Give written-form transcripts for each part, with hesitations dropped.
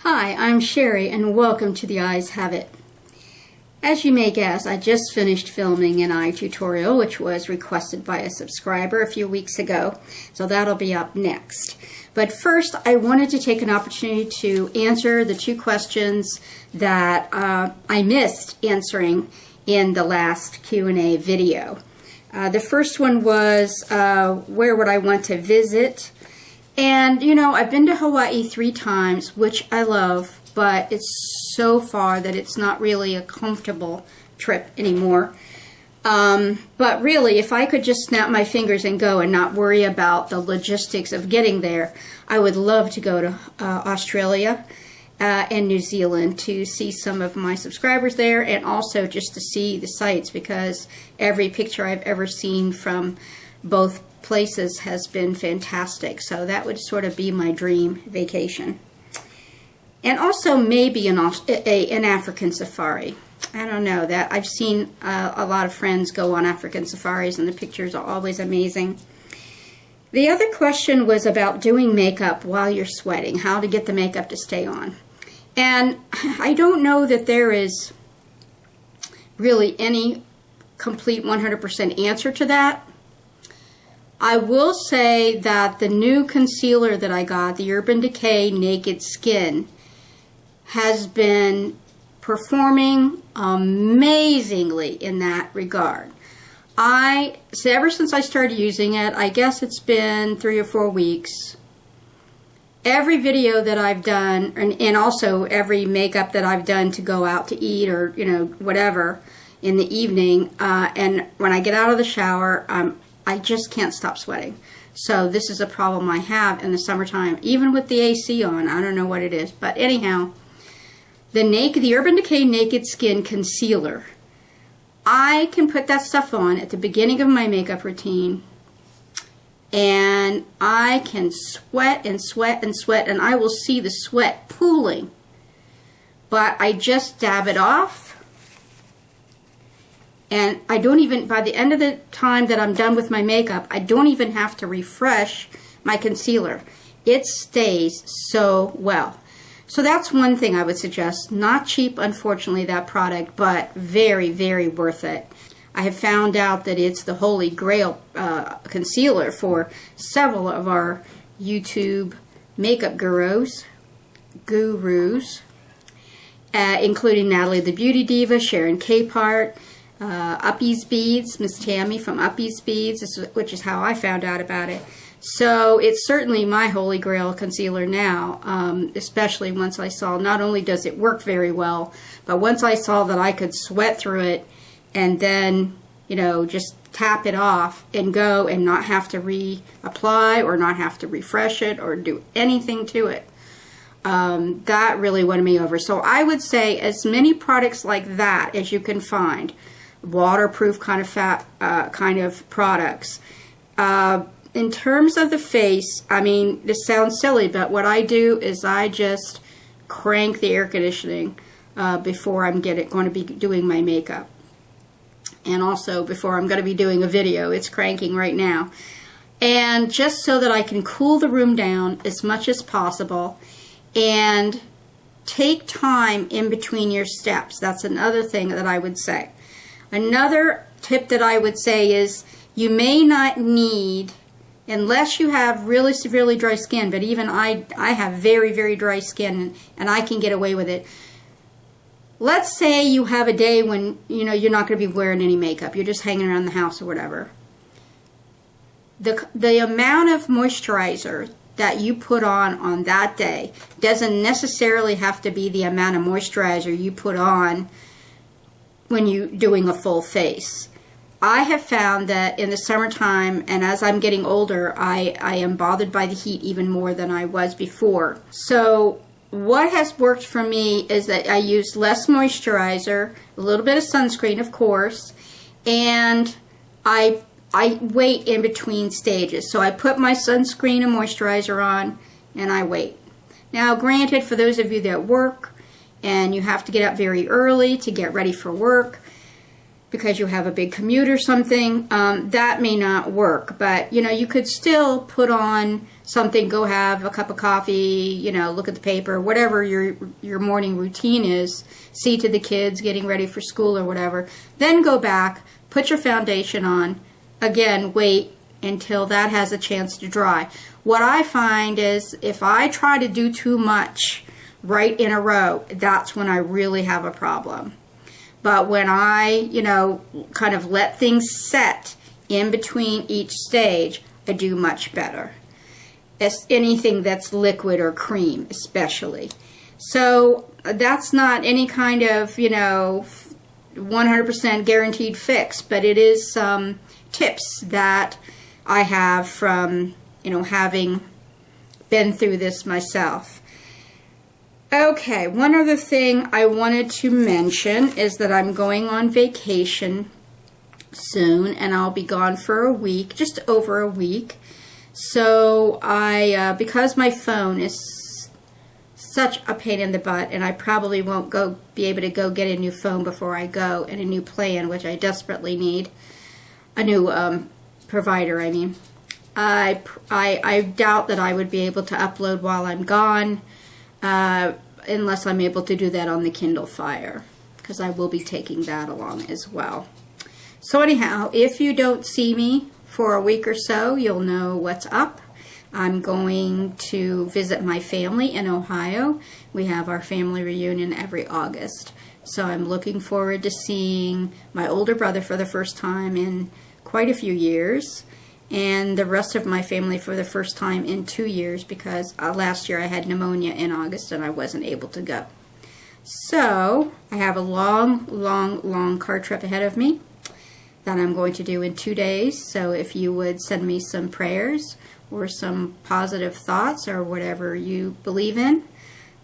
Hi, I'm Sherry and welcome to The Eyes Have It. As you may guess, I just finished filming an eye tutorial which was requested by a subscriber a few weeks ago, so that'll be up next. But first, I wanted to take an opportunity to answer the two questions that I missed answering in the last Q&A video. The first one was, where would I want to visit? And, you know, I've been to Hawaii 3 times, which I love, but it's so far that it's not really a comfortable trip anymore. But really, if I could just snap my fingers and go and not worry about the logistics of getting there, I would love to go to Australia and New Zealand to see some of my subscribers there, and also just to see the sights, because every picture I've ever seen from both places has been fantastic. So that would sort of be my dream vacation. And also maybe an African safari. I don't know, that I've seen a lot of friends go on African safaris and the pictures are always amazing. The other question was about doing makeup while you're sweating, how to get the makeup to stay on. And I don't know that there is really any complete 100% answer to that. I will say that the new concealer that I got, the Urban Decay Naked Skin, has been performing amazingly in that regard. So ever since I started using it, I guess it's been 3 or 4 weeks, every video that I've done, and also every makeup that I've done to go out to eat or, you know, whatever in the evening, and when I get out of the shower, I just can't stop sweating. So this is a problem I have in the summertime, even with the AC on. I don't know what it is. But anyhow, the Urban Decay Naked Skin Concealer, I can put that stuff on at the beginning of my makeup routine, and I can sweat and sweat and sweat, and I will see the sweat pooling. But I just dab it off. And I don't even, by the end of the time that I'm done with my makeup, I don't even have to refresh my concealer. It stays so well. So that's one thing I would suggest. Not cheap, unfortunately, that product, but very, very worth it. I have found out that it's the holy grail concealer for several of our YouTube makeup gurus, including Natalie the Beauty Diva, Sharon Capehart, Uppy's Beads, Miss Tammy from Uppy's Beads, which is how I found out about it. So it's certainly my holy grail concealer now, especially once I saw not only does it work very well, but once I saw that I could sweat through it and then, you know, just tap it off and go and not have to reapply or not have to refresh it or do anything to it. That really won me over. So I would say as many products like that as you can find, waterproof kind of products. In terms of the face, I mean, this sounds silly, but what I do is I just crank the air conditioning before I'm going to be doing my makeup. And also before I'm going to be doing a video. It's cranking right now. And just so that I can cool the room down as much as possible and take time in between your steps. That's another thing that I would say. Another tip that I would say is you may not need, unless you have really severely dry skin, but even I have very, very dry skin and I can get away with it. Let's say you have a day when, you know, you're not going to be wearing any makeup. You're just hanging around the house or whatever. The amount of moisturizer that you put on that day doesn't necessarily have to be the amount of moisturizer you put on when you're doing a full face. I have found that in the summertime, and as I'm getting older, I am bothered by the heat even more than I was before. So what has worked for me is that I use less moisturizer, a little bit of sunscreen, of course, and I wait in between stages. So I put my sunscreen and moisturizer on, and I wait. Now, granted, for those of you that work, and you have to get up very early to get ready for work because you have a big commute or something, that may not work. But, you know, you could still put on something, go have a cup of coffee, you know, look at the paper, whatever your morning routine is, see to the kids getting ready for school or whatever. Then go back, put your foundation on, again, wait until that has a chance to dry. What I find is if I try to do too much right in a row, that's when I really have a problem. But when I, you know, kind of let things set in between each stage, I do much better. As anything that's liquid or cream, especially. So that's not any kind of, you know, 100% guaranteed fix, but it is some tips that I have from, you know, having been through this myself. Okay, one other thing I wanted to mention is that I'm going on vacation soon, and I'll be gone for a week, just over a week. So because my phone is such a pain in the butt, and I probably won't be able to go get a new phone before I go, and a new plan, which I desperately need, a new provider, I mean. I doubt that I would be able to upload while I'm gone, unless I'm able to do that on the Kindle Fire, because I will be taking that along as well. So anyhow, if you don't see me for a week or so, you'll know what's up. I'm going to visit my family in Ohio. We have our family reunion every August. So I'm looking forward to seeing my older brother for the first time in quite a few years, and the rest of my family for the first time in 2 years, because last year I had pneumonia in August and I wasn't able to go. So I have a long car trip ahead of me that I'm going to do in 2 days. So if you would send me some prayers or some positive thoughts or whatever you believe in,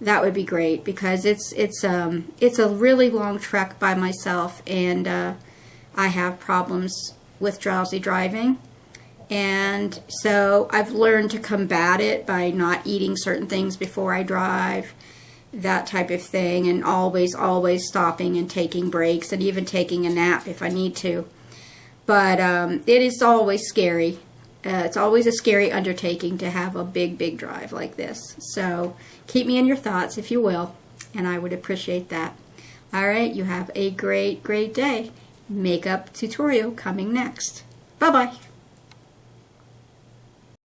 that would be great, because it's a really long trek by myself, and I have problems with drowsy driving. And so I've learned to combat it by not eating certain things before I drive, that type of thing, and always stopping and taking breaks, and even taking a nap if I need to. But it is always scary. It's always a scary undertaking to have a big drive like this. So keep me in your thoughts, if you will, and I would appreciate that. All right, you have a great day. Makeup tutorial coming next. Bye-bye.